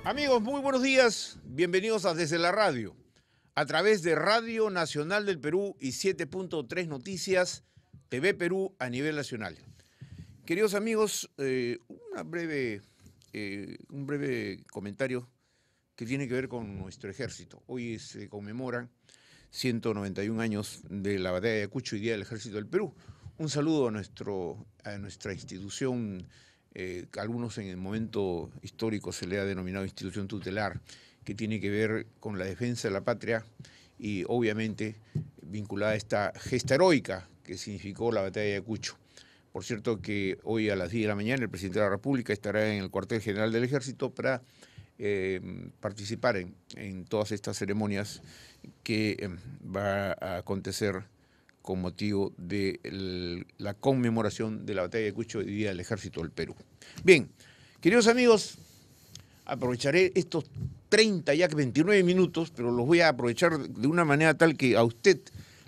Amigos, muy buenos días. Bienvenidos a Desde la Radio, a través de Radio Nacional del Perú y 7.3 Noticias, TV Perú a nivel nacional. Queridos amigos, un breve comentario que tiene que ver con nuestro ejército. Hoy se conmemoran 191 años de la batalla de Ayacucho y Día del Ejército del Perú. Un saludo a nuestra institución, que algunos en el momento histórico se le ha denominado institución tutelar, que tiene que ver con la defensa de la patria y obviamente vinculada a esta gesta heroica que significó la batalla de Ayacucho. Por cierto que hoy a las 10 de la mañana el presidente de la República estará en el cuartel general del Ejército para participar en todas estas ceremonias que va a acontecer con motivo de la conmemoración de la batalla de Ayacucho y Día del Ejército del Perú. Bien, queridos amigos, aprovecharé estos 29 minutos, pero los voy a aprovechar de una manera tal que a usted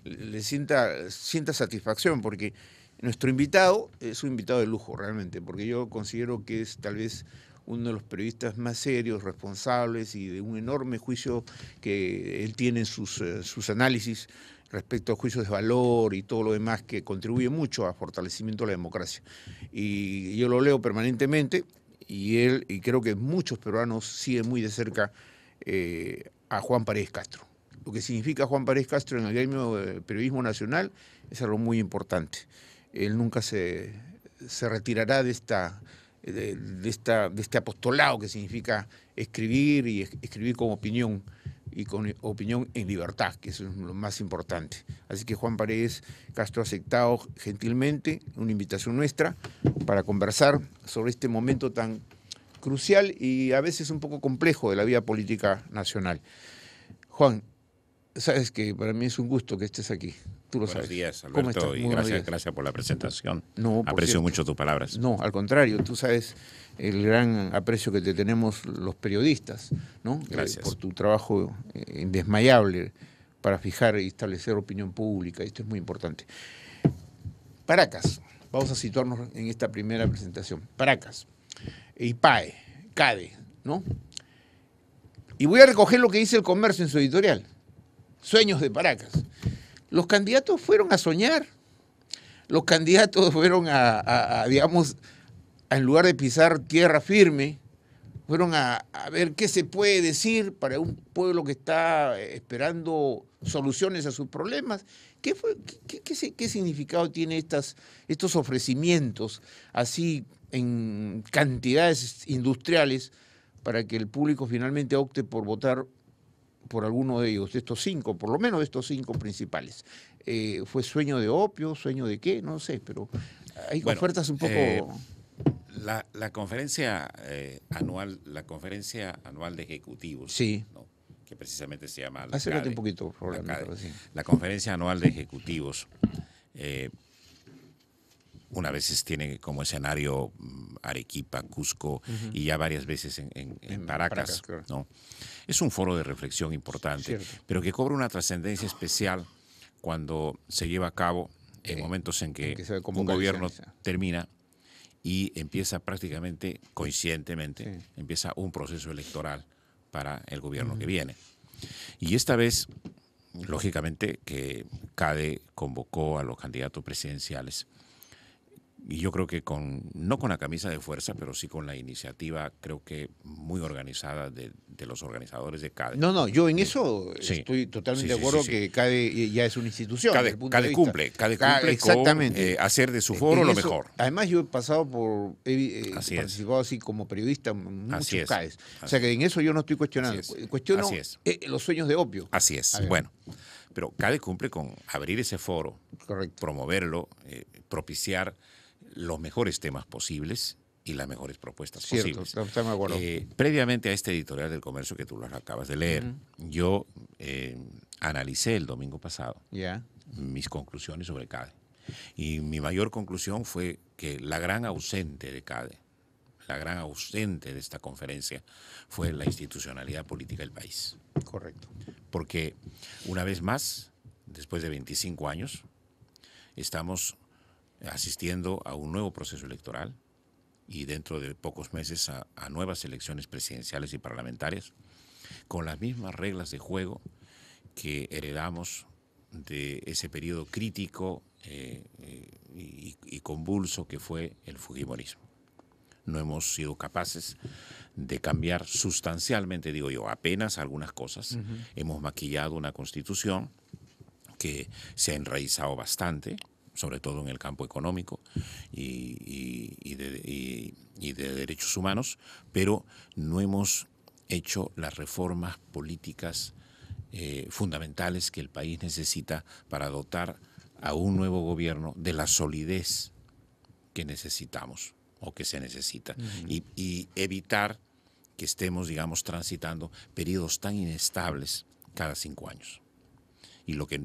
le sienta satisfacción, porque nuestro invitado es un invitado de lujo realmente, porque yo considero que es tal vez uno de los periodistas más serios, responsables y de un enorme juicio que él tiene en sus análisis respecto a juicios de valor y todo lo demás que contribuye mucho al fortalecimiento de la democracia. Y yo lo leo permanentemente y creo que muchos peruanos siguen muy de cerca a Juan Paredes Castro. Lo que significa Juan Paredes Castro en el gremio del periodismo nacional es algo muy importante. Él nunca se retirará de este apostolado que significa escribir y escribir con opinión y con opinión en libertad, que eso es lo más importante. Así que Juan Paredes Castro ha aceptado gentilmente una invitación nuestra para conversar sobre este momento tan crucial y a veces un poco complejo de la vida política nacional. Juan, sabes que para mí es un gusto que estés aquí. Tú lo sabes. Buenos días, Alberto, y gracias por la presentación. No, aprecio mucho tus palabras. No, al contrario, tú sabes el gran aprecio que te tenemos los periodistas, ¿no? Gracias. Por tu trabajo indesmayable para fijar y establecer opinión pública, esto es muy importante. Paracas, vamos a situarnos en esta primera presentación. Paracas, IPAE, CADE, ¿no? Y voy a recoger lo que dice El Comercio en su editorial, Sueños de Paracas. Los candidatos fueron a soñar, los candidatos fueron digamos, en lugar de pisar tierra firme, fueron a ver qué se puede decir para un pueblo que está esperando soluciones a sus problemas. ¿Qué significado tiene estos ofrecimientos así en cantidades industriales para que el público finalmente opte por votar por alguno de ellos, de estos cinco, por lo menos de estos cinco principales? ¿Fue sueño de opio, sueño de qué? No sé, pero hay ofertas un poco... La conferencia anual de ejecutivos, sí, ¿no?, que precisamente se llama acércate un poquito, por favor. La conferencia anual de ejecutivos, una vez tiene como escenario Arequipa, Cusco, y ya varias veces en Paracas, claro, ¿no? Es un foro de reflexión importante, cierto, pero que cobra una trascendencia especial cuando se lleva a cabo en momentos en que un gobierno termina y empieza prácticamente coincidentemente, empieza un proceso electoral para el gobierno que viene. Y esta vez, lógicamente, que CADE convocó a los candidatos presidenciales, y yo creo que no con la camisa de fuerza, pero sí con la iniciativa, creo que muy organizada de los organizadores de CADE. No, yo en eso estoy totalmente de acuerdo que CADE ya es una institución. CADE cumple exactamente. Con hacer de su foro lo mejor. Además, yo he pasado participado así como periodista en muchos CADEs. O sea que en eso yo no estoy cuestionando. Cuestiono los sueños de opio. Así es. Bueno, pero CADE cumple con abrir ese foro, correcto, promoverlo, propiciar los mejores temas posibles y las mejores propuestas posibles. Estamos de acuerdo. Previamente a este editorial del Comercio que tú lo acabas de leer, yo analicé el domingo pasado mis conclusiones sobre CADE. Y mi mayor conclusión fue que la gran ausente de CADE, la gran ausente de esta conferencia, fue la institucionalidad política del país. Correcto. Porque una vez más, después de 25 años, estamos asistiendo a un nuevo proceso electoral y dentro de pocos meses a nuevas elecciones presidenciales y parlamentarias, con las mismas reglas de juego que heredamos de ese periodo crítico y convulso que fue el fujimorismo. No hemos sido capaces de cambiar sustancialmente, digo yo, apenas algunas cosas. Hemos maquillado una constitución que se ha enraizado bastante, sobre todo en el campo económico y de derechos humanos, pero no hemos hecho las reformas políticas fundamentales que el país necesita para dotar a un nuevo gobierno de la solidez que necesitamos o que se necesita y evitar que estemos, digamos, transitando periodos tan inestables cada 5 años. Y lo que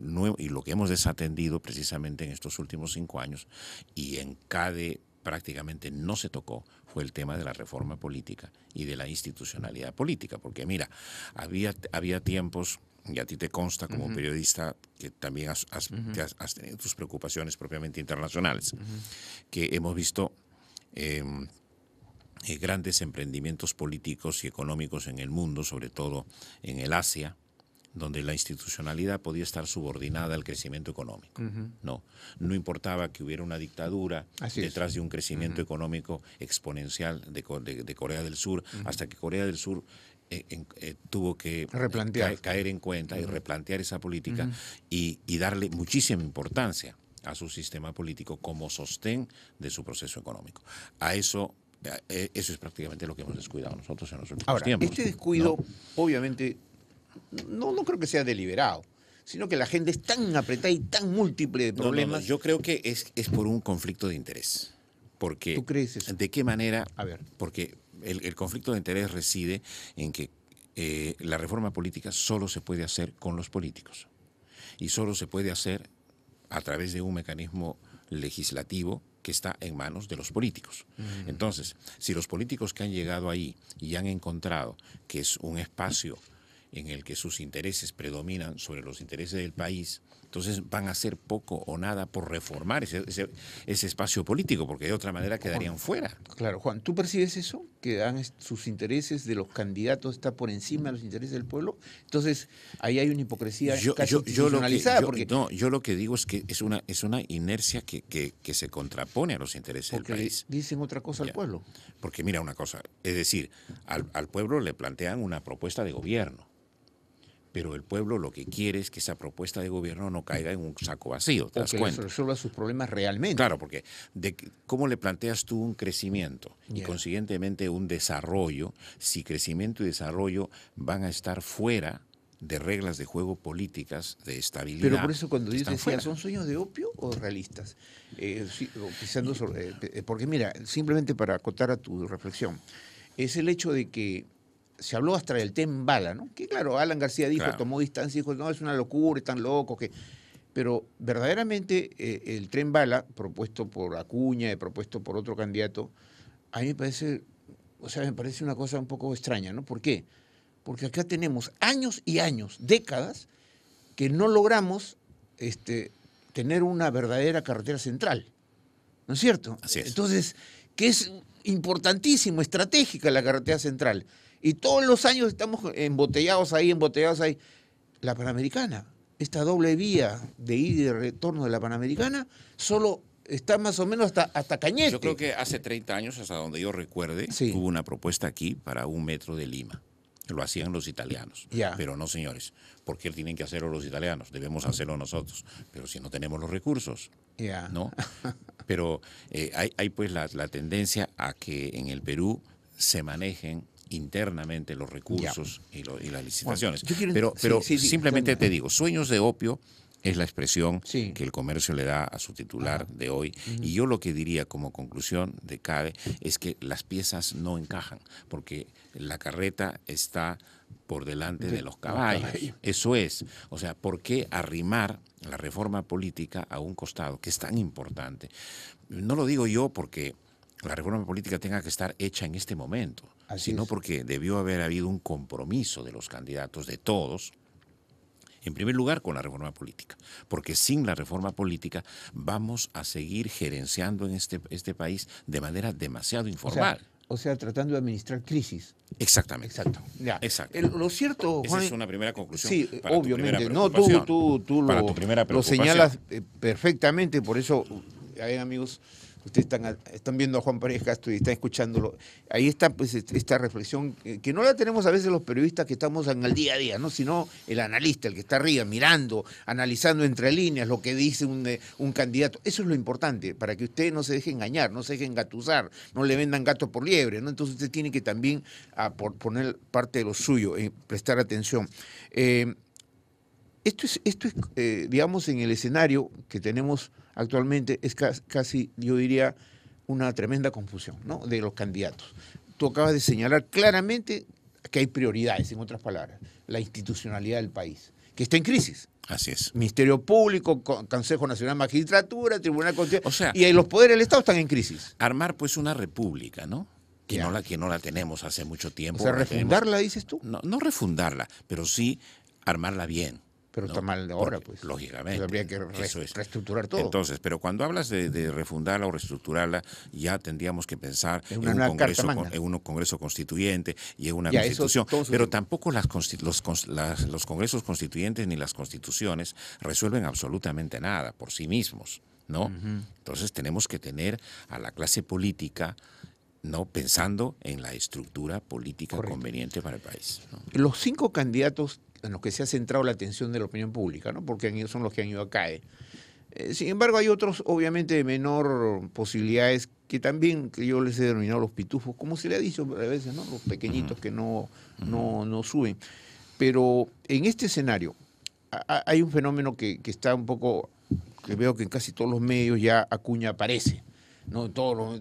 hemos desatendido precisamente en estos últimos 5 años y en CADE prácticamente no se tocó fue el tema de la reforma política y de la institucionalidad política. Porque mira, había tiempos, y a ti te consta como periodista que también has tenido tus preocupaciones propiamente internacionales, que hemos visto grandes emprendimientos políticos y económicos en el mundo, sobre todo en el Asia, donde la institucionalidad podía estar subordinada al crecimiento económico. No importaba que hubiera una dictadura detrás de un crecimiento económico exponencial de Corea del Sur, hasta que Corea del Sur tuvo que caer en cuenta y replantear esa política y darle muchísima importancia a su sistema político como sostén de su proceso económico. Eso es prácticamente lo que hemos descuidado nosotros en los últimos tiempos. Este descuido, obviamente, no creo que sea deliberado, sino que la gente es tan apretada y tan múltiple de problemas. Yo creo que es por un conflicto de interés. Porque, ¿tú crees eso? ¿De qué manera? A ver. Porque el conflicto de interés reside en que la reforma política solo se puede hacer con los políticos y solo se puede hacer a través de un mecanismo legislativo que está en manos de los políticos. Entonces, si los políticos que han llegado ahí y han encontrado que es un espacio en el que sus intereses predominan sobre los intereses del país, entonces van a hacer poco o nada por reformar ese espacio político, porque de otra manera quedarían fuera. Claro, Juan, ¿tú percibes eso? Que sus intereses de los candidatos está por encima de los intereses del pueblo. Entonces, ahí hay una hipocresía casi institucionalizada. Yo lo que digo es que es una inercia que se contrapone a los intereses del país. Dicen otra cosa al pueblo. Porque mira una cosa, es decir, al pueblo le plantean una propuesta de gobierno. Pero el pueblo lo que quiere es que esa propuesta de gobierno no caiga en un saco vacío, ¿te das cuenta? Que resuelva sus problemas realmente. Claro, porque ¿cómo le planteas tú un crecimiento y consiguientemente un desarrollo si crecimiento y desarrollo van a estar fuera de reglas de juego políticas de estabilidad? Pero por eso cuando yo decía, ¿son sueños de opio o realistas? Porque mira, simplemente para acotar a tu reflexión, es el hecho de que se habló hasta del Tren Bala, ¿no? Que claro, Alan García tomó distancia y dijo, no, es una locura, están locos. Pero verdaderamente el Tren Bala, propuesto por Acuña, propuesto por otro candidato, a mí me parece una cosa un poco extraña, ¿no? ¿Por qué? Porque acá tenemos años y años, décadas, que no logramos tener una verdadera carretera central, ¿no es cierto? Así es. Entonces, que es importantísimo, estratégica la carretera central. Y todos los años estamos embotellados ahí. La Panamericana, esta doble vía de ida y de retorno de la Panamericana, solo está más o menos hasta Cañete. Yo creo que hace 30 años, hasta donde yo recuerde, hubo una propuesta aquí para 1 metro de Lima. Lo hacían los italianos. Pero no, señores. ¿Por qué tienen que hacerlo los italianos? Debemos hacerlo nosotros. Pero si no tenemos los recursos, ¿no? Pero hay pues la tendencia a que en el Perú se manejen internamente los recursos y las licitaciones. Bueno, pero simplemente te digo, sueños de opio es la expresión que el comercio le da a su titular de hoy. Y yo lo que diría como conclusión de CADE es que las piezas no encajan, porque la carreta está por delante de los caballos. Eso es. O sea, ¿por qué arrimar la reforma política a un costado que es tan importante? No lo digo yo porque la reforma política tenga que estar hecha en este momento, sino porque debió haber habido un compromiso de los candidatos, de todos, En primer lugar, con la reforma política, porque sin la reforma política vamos a seguir gerenciando en este país de manera demasiado informal. O sea, tratando de administrar crisis. Exactamente. Exacto. Ya. Exacto. Lo cierto, Juan, esa es una primera conclusión. Sí, para obviamente. Tu Tú lo señalas perfectamente, por eso, amigos, ustedes están viendo a Juan Paredes Castro y están escuchándolo. Ahí está pues esta reflexión que no la tenemos a veces los periodistas que estamos en el día a día, ¿no? Sino el analista, el que está arriba, mirando, analizando entre líneas lo que dice un candidato. Eso es lo importante, para que usted no se deje engañar, no se deje engatusar, no le vendan gato por liebre, ¿no? Entonces usted tiene que también poner parte de lo suyo, prestar atención. Esto es digamos, en el escenario que tenemos actualmente, es casi, yo diría, una tremenda confusión, ¿no?, de los candidatos. Tú acabas de señalar claramente que hay prioridades, en otras palabras, la institucionalidad del país, que está en crisis. Así es. Ministerio Público, Consejo Nacional de Magistratura, Tribunal Constitucional, o sea, y los poderes del Estado están en crisis. Armar pues una república, ¿no? Que no la tenemos hace mucho tiempo. O sea, ¿refundarla, dices tú? No refundarla, pero sí armarla bien. Pero está mal de ahora, pues. Lógicamente. Habría que reestructurar todo. Entonces, pero cuando hablas de refundarla o reestructurarla, ya tendríamos que pensar en un congreso constituyente y en una constitución. Pero tampoco los congresos constituyentes ni las constituciones resuelven absolutamente nada por sí mismos, ¿no? Entonces tenemos que tener a la clase política, ¿no?, pensando en la estructura política conveniente para el país, ¿no? Los 5 candidatos en los que se ha centrado la atención de la opinión pública, ¿no?, porque son los que han ido a CAE. Sin embargo, hay otros, obviamente, de menor posibilidades, que también que yo les he denominado los pitufos, como se le ha dicho a veces, ¿no?, los pequeñitos que no suben. Pero en este escenario hay un fenómeno que está un poco, que veo que en casi todos los medios ya Acuña aparece, ¿no? Todos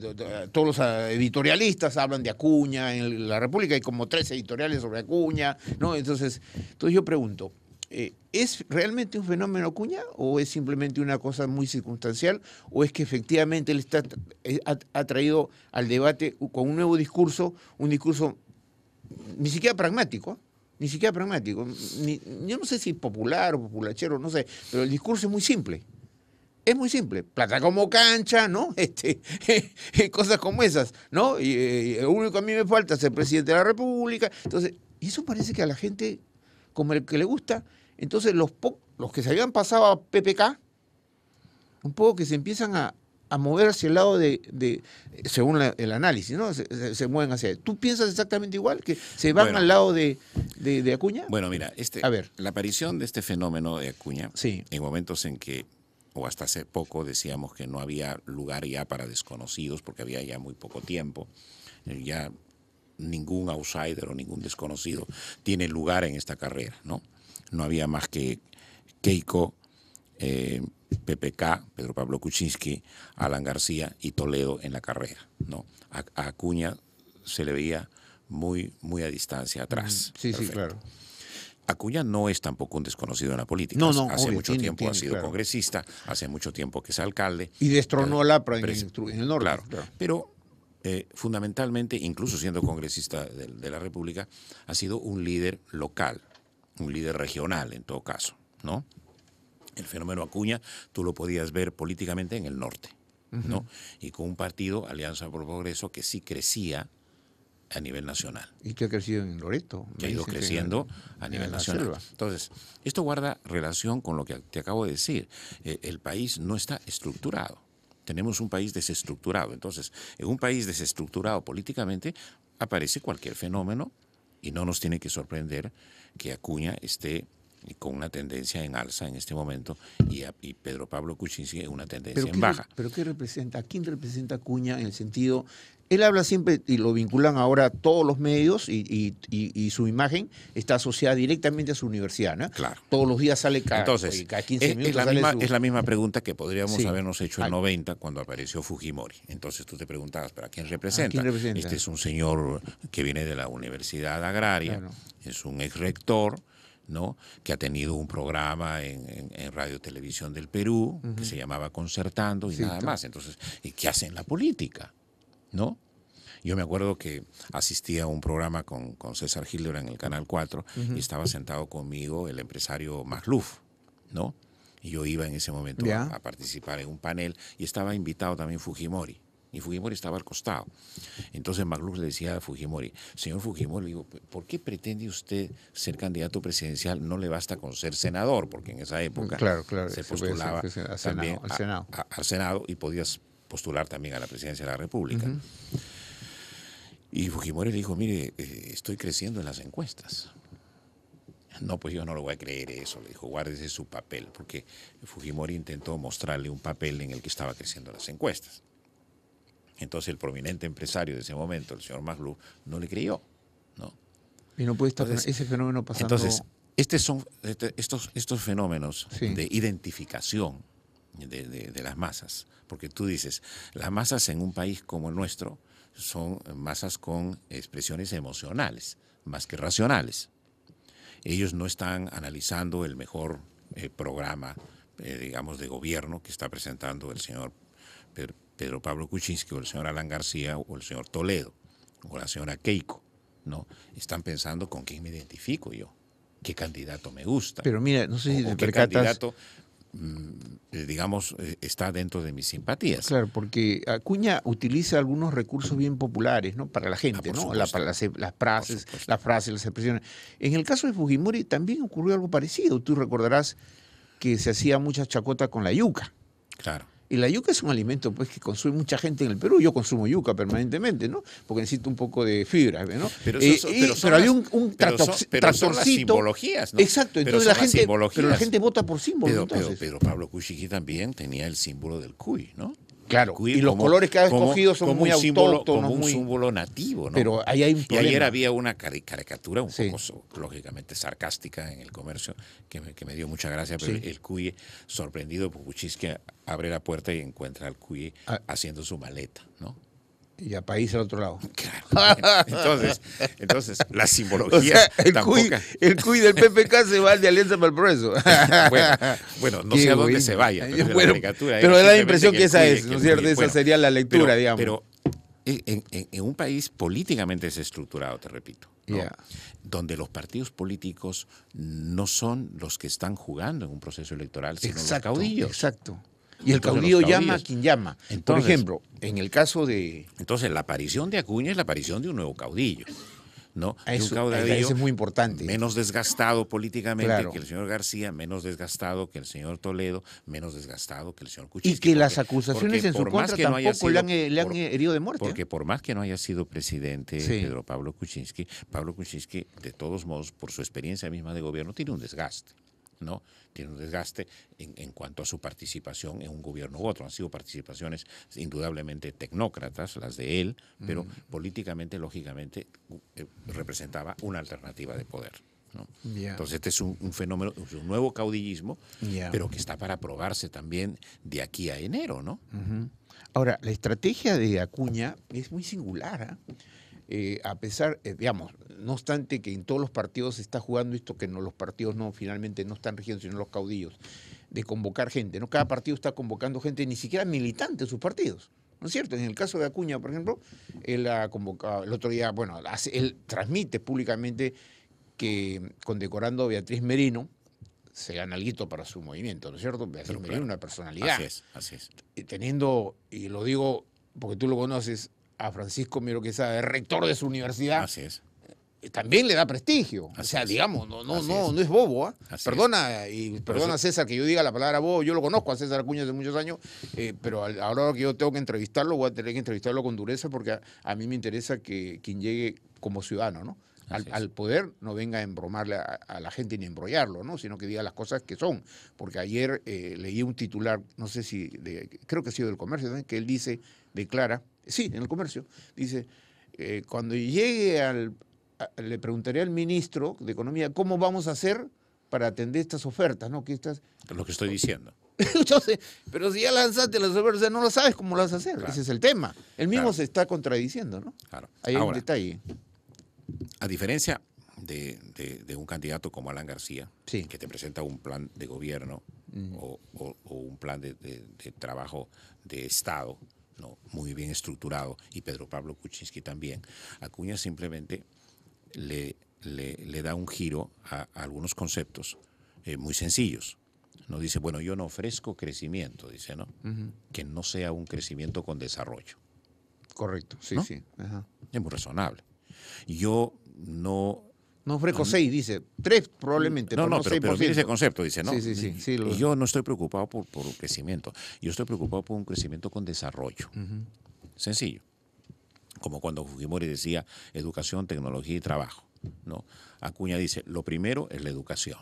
los editorialistas hablan de Acuña. En la República hay como 3 editoriales sobre Acuña, ¿no? Entonces yo pregunto, ¿es realmente un fenómeno Acuña o es simplemente una cosa muy circunstancial, o es que efectivamente él ha traído al debate con un nuevo discurso, un discurso ni siquiera pragmático? Ni siquiera pragmático. Yo no sé si popular o populachero, no sé, pero el discurso es muy simple. Es muy simple, plata como cancha, ¿no? Cosas como esas, ¿no? Y lo único que a mí me falta es ser presidente de la República. Entonces, y eso parece que a la gente, como el que le gusta, entonces los que se habían pasado a PPK, un poco que se empiezan a mover hacia el lado según el análisis, ¿no? Se mueven hacia él. ¿Tú piensas exactamente igual? ¿Que se van al lado de Acuña? Bueno, mira, la aparición de este fenómeno de Acuña, en momentos en que, o hasta hace poco, decíamos que no había lugar ya para desconocidos, porque había ya muy poco tiempo, ya ningún outsider o ningún desconocido tiene lugar en esta carrera, ¿no? No había más que Keiko, PPK, Pedro Pablo Kuczynski, Alan García y Toledo en la carrera, ¿no? A Acuña se le veía muy, muy a distancia atrás. Sí, claro. Acuña no es tampoco un desconocido en la política. Hace mucho tiempo ha sido congresista, hace mucho tiempo que es alcalde. Y destronó a Lapra en el norte. Claro. Pero fundamentalmente, incluso siendo congresista de la República, ha sido un líder local, un líder regional en todo caso, ¿no? El fenómeno Acuña tú lo podías ver políticamente en el norte, ¿no? Y con un partido, Alianza por el Progreso, que sí crecía a nivel nacional. Y que ha crecido en Loreto. Que ha ido creciendo a nivel nacional. Selva. Entonces, esto guarda relación con lo que te acabo de decir. El país no está estructurado. Tenemos un país desestructurado. Entonces, en un país desestructurado políticamente aparece cualquier fenómeno y no nos tiene que sorprender que Acuña esté con una tendencia en alza en este momento y Pedro Pablo Kuczynski en una tendencia en baja. ¿Pero qué representa? ¿A quién representa Acuña en el sentido? Él habla siempre, y lo vinculan ahora a todos los medios, y su imagen está asociada directamente a su universidad, ¿no? Claro. Todos los días sale cada 15 minutos. Es la misma pregunta que podríamos habernos hecho en 90 cuando apareció Fujimori. Entonces tú te preguntabas, ¿pero a quién representa? ¿A quién representa? Este es un señor que viene de la Universidad Agraria, es un ex rector, ¿no?, que ha tenido un programa en Radio Televisión del Perú, que se llamaba Concertando y nada más. Entonces, ¿qué hace en la política? ¿No? Yo me acuerdo que asistía a un programa con César Gilder en el Canal 4 y estaba sentado conmigo el empresario Magluf, ¿no? Y yo iba en ese momento a participar en un panel y estaba invitado también Fujimori. Y Fujimori estaba al costado. Entonces Magluf le decía a Fujimori, señor Fujimori, digo, ¿por qué pretende usted ser candidato presidencial? No le basta con ser senador, porque en esa época se postulaba también al Senado y podías postular también a la presidencia de la República. Y Fujimori le dijo, mire, estoy creciendo en las encuestas. No, pues yo no le voy a creer eso, le dijo, guárdese su papel, porque Fujimori intentó mostrarle un papel en el que estaba creciendo las encuestas. Entonces el prominente empresario de ese momento, el señor Magluf, no le creyó, ¿no? Y no puede estar ese fenómeno pasando. Entonces, estos fenómenos de identificación de las masas, porque tú dices, las masas en un país como el nuestro son masas con expresiones emocionales, más que racionales. Ellos no están analizando el mejor programa, digamos, de gobierno que está presentando el señor Pedro Pablo Kuczynski o el señor Alan García o el señor Toledo o la señora Keiko, ¿no? Están pensando con quién me identifico yo, qué candidato me gusta. Pero mira, no sé si te qué candidato, digamos, está dentro de mis simpatías. Claro, porque Acuña utiliza algunos recursos bien populares, ¿no? Para la gente, ¿no? Para las frases, las expresiones. En el caso de Fujimori también ocurrió algo parecido. Tú recordarás que se hacía mucha chacota con la yuca. Claro. Y la yuca es un alimento pues que consume mucha gente en el Perú. Yo consumo yuca permanentemente, ¿no? Porque necesito un poco de fibra, ¿no? Pero había un tractorcito. Son las simbologías, ¿no? Exacto. Entonces la gente vota por símbolos. Pero Pablo Kuczynski también tenía el símbolo del cuy, ¿no? Claro, y los colores que ha escogido son muy autóctonos. Como un símbolo nativo, ¿no? Pero ahí hay un problema. Y ayer había una caricatura un poco, lógicamente, sarcástica en el comercio, que me dio mucha gracia, pero el cuy, sorprendido por Kuczynski, abre la puerta y encuentra al cuy haciendo su maleta, ¿no? Y a país al otro lado. Claro. Entonces la simbología el cuy del PPK se va al de Alianza para el Progreso. Bueno, no sé a dónde se vaya. Pero da la impresión que esa es, ¿no es cierto? Esa sería la lectura, digamos. Pero en un país políticamente desestructurado, te repito, ¿no? Donde los partidos políticos no son los que están jugando en un proceso electoral, sino los caudillos. Exacto. Y el caudillo llama a quien llama. Entonces, por ejemplo, en el caso de... Entonces, la aparición de Acuña es la aparición de un nuevo caudillo, ¿no? Eso es muy importante. Menos desgastado políticamente que el señor García, menos desgastado que el señor Toledo, menos desgastado que el señor Kuczynski. Y que las acusaciones en su contra tampoco le han herido de muerte. Porque por más que no haya sido presidente Pedro Pablo Kuczynski, de todos modos, por su experiencia misma de gobierno, tiene un desgaste, ¿no? Tiene un desgaste en cuanto a su participación en un gobierno u otro. Han sido participaciones indudablemente tecnócratas, las de él, pero políticamente, lógicamente, representaba una alternativa de poder, ¿no? Entonces este es un fenómeno, es un nuevo caudillismo, pero que está para probarse también de aquí a enero, ¿no? Ahora, la estrategia de Acuña es muy singular, a pesar, digamos, no obstante que en todos los partidos se está jugando esto, que no, los partidos finalmente no están rigiendo, sino los caudillos, de convocar gente, ¿no? Cada partido está convocando gente, ni siquiera militante de sus partidos, ¿no es cierto? En el caso de Acuña, por ejemplo, él ha convocado, el otro día, bueno, él transmite públicamente que condecorando a Beatriz Merino se gana alguito para su movimiento, ¿no es cierto? Beatriz Merino es una personalidad. Así es. Teniendo, y lo digo porque tú lo conoces, a Francisco Miro Quesada, rector de su universidad, así es. También le da prestigio. Así o sea, es. digamos, no es bobo. Perdona César que yo diga la palabra bobo. Yo lo conozco a César Acuña hace muchos años, pero ahora que yo tengo que entrevistarlo, voy a tener que entrevistarlo con dureza porque a mí me interesa que quien llegue como ciudadano, ¿no? Al poder no venga a embromarle a la gente ni a embrollarlo, ¿no? Sino que diga las cosas que son. Porque ayer leí un titular, no sé si, creo que ha sido del Comercio, ¿no? Que él declara, sí, en el Comercio, dice, cuando llegue le preguntaré al ministro de Economía cómo vamos a hacer para atender estas ofertas, ¿no? Lo que estoy diciendo. Entonces, pero si ya lanzaste las ofertas, no lo sabes cómo las vas a hacer. Claro. Ese es el tema. Él mismo se está contradiciendo, ¿no? Claro. Ahí hay un detalle. A diferencia de un candidato como Alan García, que te presenta un plan de gobierno o un plan de trabajo de Estado, ¿no? Muy bien estructurado, y Pedro Pablo Kuczynski también. Acuña simplemente le da un giro a algunos conceptos muy sencillos. No dice, bueno, yo no ofrezco crecimiento, dice, ¿no? Que no sea un crecimiento con desarrollo. Correcto, sí, ¿no? sí. Ajá. Es muy razonable. Yo no... No ofrezco 6, dice. 3 probablemente, no, pero pero mire ese concepto, dice, ¿no? Sí, sí, sí. Yo no estoy preocupado por un crecimiento. Yo estoy preocupado por un crecimiento con desarrollo. Sencillo. Como cuando Fujimori decía educación, tecnología y trabajo, ¿no? Acuña dice, lo primero es la educación.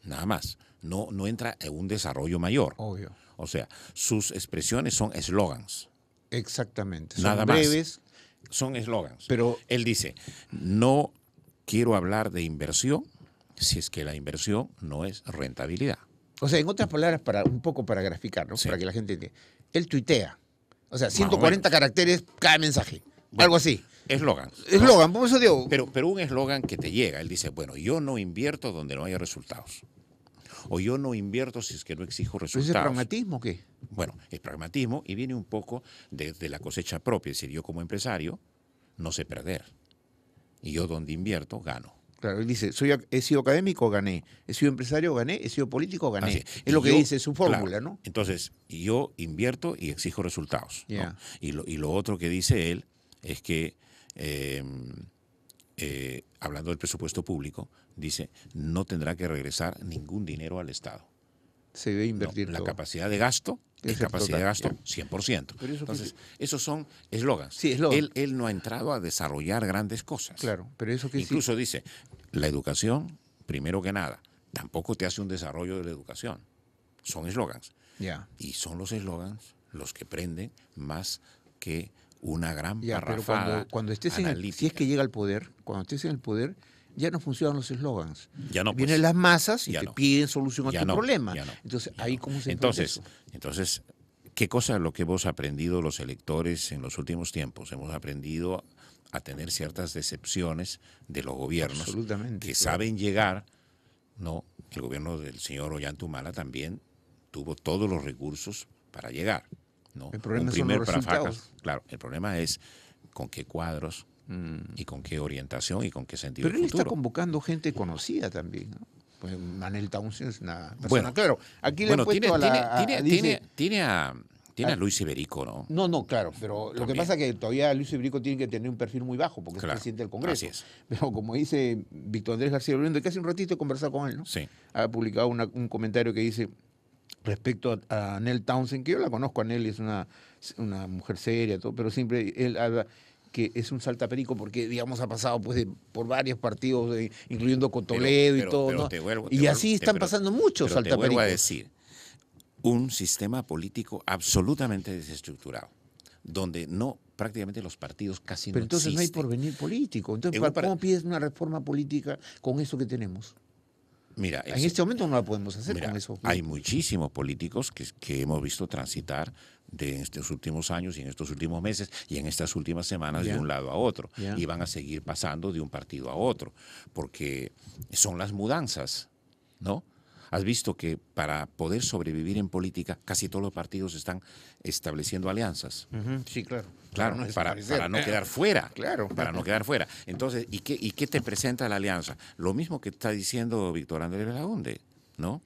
Nada más. No entra en un desarrollo mayor. Obvio. O sea, sus expresiones son eslogans. Exactamente. Son nada breves. Más. Son eslogans. Pero él dice, no quiero hablar de inversión si es que la inversión no es rentabilidad. O sea, en otras palabras, un poco para graficar, ¿no? Sí. Para que la gente entienda. Él tuitea. O sea, 140 caracteres cada mensaje. Bueno, algo así. Eslogan. Eslogan, por eso digo. Pero un eslogan que te llega. Él dice, bueno, yo no invierto donde no haya resultados. O yo no invierto si es que no exijo resultados. ¿Pero es pragmatismo o qué? Bueno, es pragmatismo y viene un poco de la cosecha propia. Es decir, yo como empresario no sé perder. Y yo donde invierto, gano. Claro, él dice, he sido académico, gané. He sido empresario, gané. He sido político, gané. Es lo que dice su fórmula, claro, ¿no? Entonces, yo invierto y exijo resultados. Yeah. ¿no? Y lo otro que dice él es que, hablando del presupuesto público, dice, no tendrá que regresar ningún dinero al Estado. Se debe invertir la todo. capacidad de gasto, capacidad de gasto, 100%. Pero eso entonces, esos son eslogans. Sí, él no ha entrado a desarrollar grandes cosas. Claro, pero eso que incluso dice, la educación, primero que nada, tampoco te hace un desarrollo de la educación. Son eslogans. Yeah. Y son los eslogans los que prenden más que una gran parrafada. Pero cuando estés si es que llega al poder, cuando estés en el poder, ya no funcionan los eslogans. Ya no, vienen las masas y te piden solución a tu problema. Entonces, ahí cómo se Entonces, ¿qué cosa es lo que hemos aprendido los electores en los últimos tiempos? Hemos aprendido a tener ciertas decepciones de los gobiernos que saben llegar, ¿no? El gobierno del señor Ollanta también tuvo todos los recursos para llegar, ¿no? El problema son los resultados. Claro, el problema es con qué cuadros y con qué orientación y con qué sentido. Pero él está convocando gente conocida también, ¿no? Pues Anel Townsend es una persona, claro. Aquí le he puesto tiene a Luis Iberico, ¿no? No, claro, pero también. Lo que pasa es que todavía Luis Iberico tiene que tener un perfil muy bajo porque es presidente del Congreso. Así es. Pero como dice Víctor Andrés García Oliendo, que hace un ratito he conversado con él, ¿no? Sí. Ha publicado un comentario que dice respecto a Anel Townsend, que yo la conozco, Anel es una mujer seria, todo, pero siempre él habla que es un saltaperico porque, digamos, ha pasado pues por varios partidos, incluyendo con Toledo y todo, ¿no? Y así están pasando muchos saltapericos. Te vuelvo a decir, un sistema político absolutamente desestructurado, donde prácticamente los partidos casi pero no entonces existen. No hay porvenir político. Entonces, ¿cómo pides una reforma política con eso que tenemos? Mira, en este momento no la podemos hacer con eso. Hay muchísimos políticos que hemos visto transitar de estos últimos años y en estos últimos meses y en estas últimas semanas de un lado a otro. Y van a seguir pasando de un partido a otro, porque son las mudanzas, ¿no? Has visto que para poder sobrevivir en política casi todos los partidos están estableciendo alianzas. Sí, claro. Claro, para no quedar fuera. Claro. Para no quedar fuera. Entonces, ¿y qué te presenta la alianza? Lo mismo que está diciendo Víctor Andrés Belaúnde, ¿no?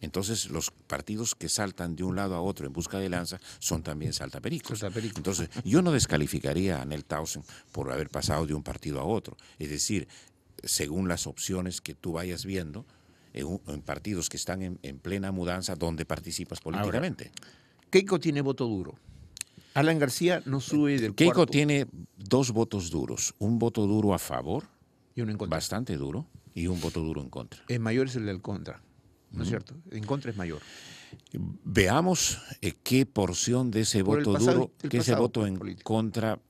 Entonces, los partidos que saltan de un lado a otro en busca de alianza son también saltapericos. Entonces, yo no descalificaría a Anel Townsend por haber pasado de un partido a otro. Es decir, según las opciones que tú vayas viendo, en partidos que están en plena mudanza, donde participas políticamente. Ahora, Keiko tiene voto duro. Alan García no sube del Keiko cuarto. tiene 2 votos duros. Un voto duro a favor, y uno en contra. Bastante duro, y un voto duro en contra. El mayor es el del contra, ¿no es cierto? En contra es mayor. Veamos qué porción de ese voto duro, que ese voto en contra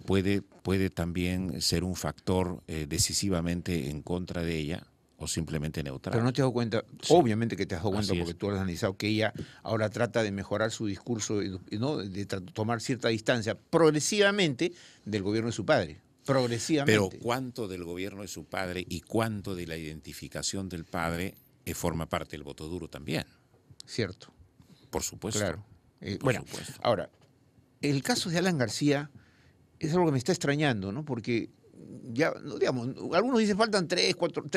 puede también ser un factor decisivamente en contra de ella, o simplemente neutral. Pero no te has dado cuenta, obviamente que te has dado cuenta porque tú lo has analizado, que ella ahora trata de mejorar su discurso, ¿no? De tomar cierta distancia progresivamente del gobierno de su padre. Progresivamente. Pero ¿cuánto del gobierno de su padre y cuánto de la identificación del padre forma parte del voto duro también? Cierto. Por supuesto. Claro. Por supuesto. Ahora, el caso de Alan García es algo que me está extrañando, ¿no? Porque ya, digamos, algunos dicen faltan 3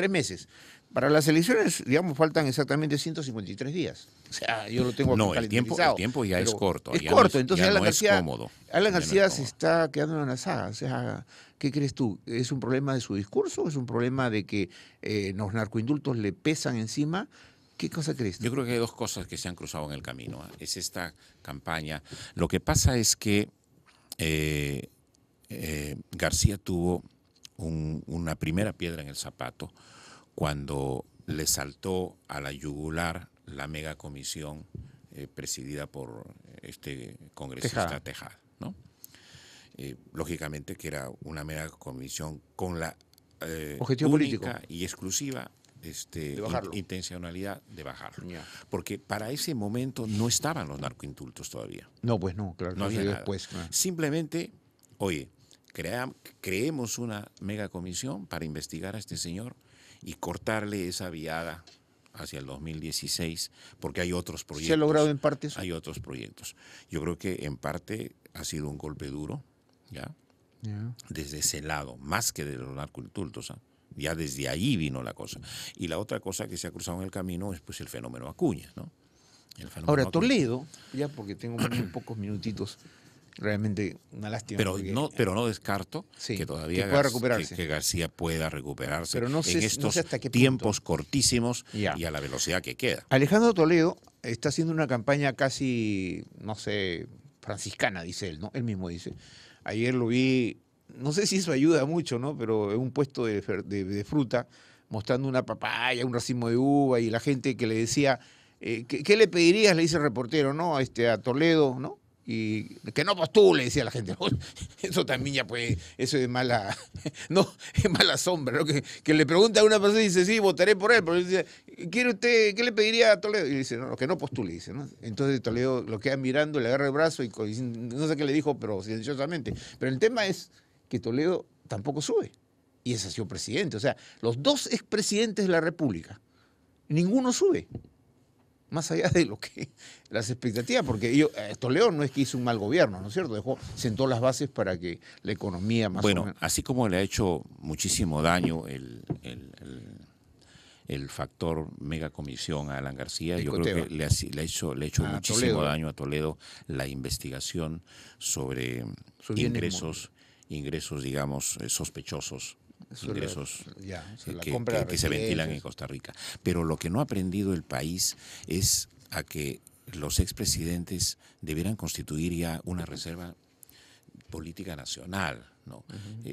meses. Para las elecciones, digamos, faltan exactamente 153 días. O sea, yo lo tengo aquí calendarizado. El tiempo ya es corto. Es corto, entonces Alan García, cómodo. Alan García se está quedando en la saga. O sea, ¿qué crees tú? ¿Es un problema de su discurso? ¿Es un problema de que los narcoindultos le pesan encima? ¿Qué cosa crees tú? Yo creo que hay dos cosas que se han cruzado en el camino. Es esta campaña. Lo que pasa es que García tuvo una primera piedra en el zapato cuando le saltó a la yugular la mega comisión presidida por este congresista Tejada, ¿no? Lógicamente que era una mega comisión con la objetivo político y exclusiva intencionalidad de bajarlo. Yeah. Porque para ese momento no estaban los narcoindultos todavía. No, pues no, claro. No había nada. Después, claro. Simplemente, oye, creemos una mega comisión para investigar a este señor y cortarle esa viada hacia el 2016, porque hay otros proyectos. ¿Se ha logrado en parte eso? Hay otros proyectos. Yo creo que en parte ha sido un golpe duro, ¿ya? Yeah. Desde ese lado, más que de los narcoindultos, ¿eh? Ya desde ahí vino la cosa. Y la otra cosa que se ha cruzado en el camino es pues el fenómeno Acuña, ¿no? Ahora, Acuña. Toledo, ya porque tengo muy pocos minutitos, realmente una lástima. Pero no descarto que todavía pueda recuperarse. Que García pueda recuperarse pero no sé, en estos no sé hasta qué tiempos cortísimos y a la velocidad que queda. Alejandro Toledo está haciendo una campaña casi, no sé, franciscana, dice él, ¿no? Él mismo dice. Ayer lo vi, no sé si eso ayuda mucho, ¿no? Pero en un puesto de fruta, mostrando una papaya, un racimo de uva, y la gente que le decía, ¿qué le pedirías? Le dice el reportero, ¿no? A Toledo, ¿no? Y que no postule, decía la gente. Eso también ya pues, eso es mala, no, es mala sombra, ¿no? Que le pregunta a una persona y dice, sí, votaré por él, pero dice, ¿quiere usted, qué le pediría a Toledo? Y dice, no, que no postule, dice, ¿no? Entonces Toledo lo queda mirando, le agarra el brazo y no sé qué le dijo, pero silenciosamente. Pero el tema es que Toledo tampoco sube. Y ese ha sido presidente. O sea, los dos expresidentes de la República, ninguno sube. Más allá de lo que las expectativas, porque Toledo no es que hizo un mal gobierno, ¿no es cierto? Sentó las bases para que la economía más o menos... Bueno, así como le ha hecho muchísimo daño el factor megacomisión a Alan García, yo creo que le ha hecho muchísimo daño a Toledo la investigación sobre ingresos, digamos, sospechosos. Ingresos que se ventilan en Costa Rica. Pero lo que no ha aprendido el país es a que los expresidentes debieran constituir ya una reserva política nacional, ¿no?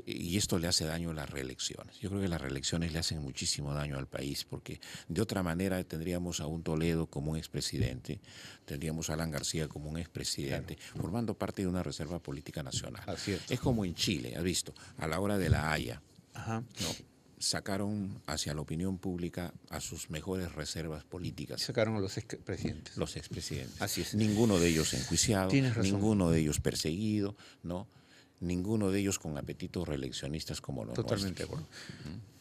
Y esto le hace daño a las reelecciones. Yo creo que las reelecciones le hacen muchísimo daño al país, porque de otra manera tendríamos a un Toledo como un expresidente, tendríamos a Alan García como un expresidente, formando parte de una reserva política nacional. Es como en Chile, has visto, a la hora de la Haya. Ajá. No, sacaron hacia la opinión pública a sus mejores reservas políticas. Sacaron a los expresidentes. Los expresidentes. Así es. Ninguno de ellos enjuiciado, ninguno de ellos perseguido, ¿no? Ninguno de ellos con apetitos reeleccionistas como los Totalmente de acuerdo.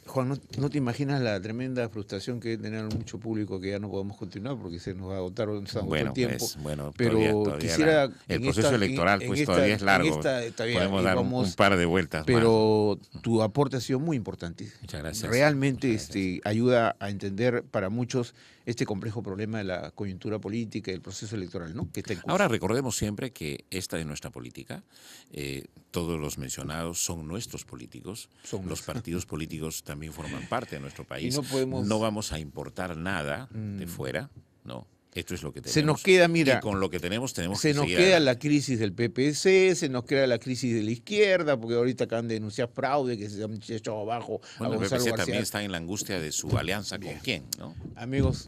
Juan, ¿no te imaginas la tremenda frustración que debe tener mucho público que ya no podemos continuar porque se nos va a agotar el tiempo? Pues, bueno, pero todavía quisiera... el proceso electoral todavía es largo. Podemos dar un par de vueltas pero más. Tu aporte ha sido muy importante. Muchas gracias. Realmente ayuda a entender para muchos este complejo problema de la coyuntura política y el proceso electoral, ¿no? Que está en curso. Ahora recordemos siempre que esta es nuestra política. Todos los mencionados son nuestros políticos. Los partidos políticos también forman parte de nuestro país. No vamos a importar nada de fuera, ¿no? Esto es lo que tenemos. Se nos queda, mira, y con lo que tenemos que seguir. Se nos queda la crisis del PPC, se nos queda la crisis de la izquierda, porque ahorita acaban de denunciar fraude, que se han echado abajo a Gonzalo García. El PPC también está en la angustia de su alianza con quién, ¿no? Amigos,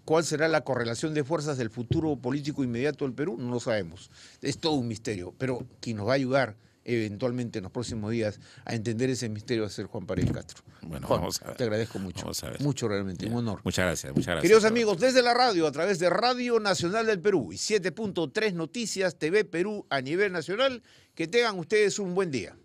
¿cuál será la correlación de fuerzas del futuro político inmediato del Perú? No lo sabemos. Es todo un misterio, pero quien nos va a ayudar eventualmente en los próximos días a entender ese misterio va a ser Juan Paredes Castro. Bueno, Juan, vamos a ver. Te agradezco mucho. Vamos a ver. Mucho realmente, un honor. Muchas gracias, muchas gracias. Queridos amigos, desde la radio, a través de Radio Nacional del Perú y 7.3 Noticias TV Perú a nivel nacional, que tengan ustedes un buen día.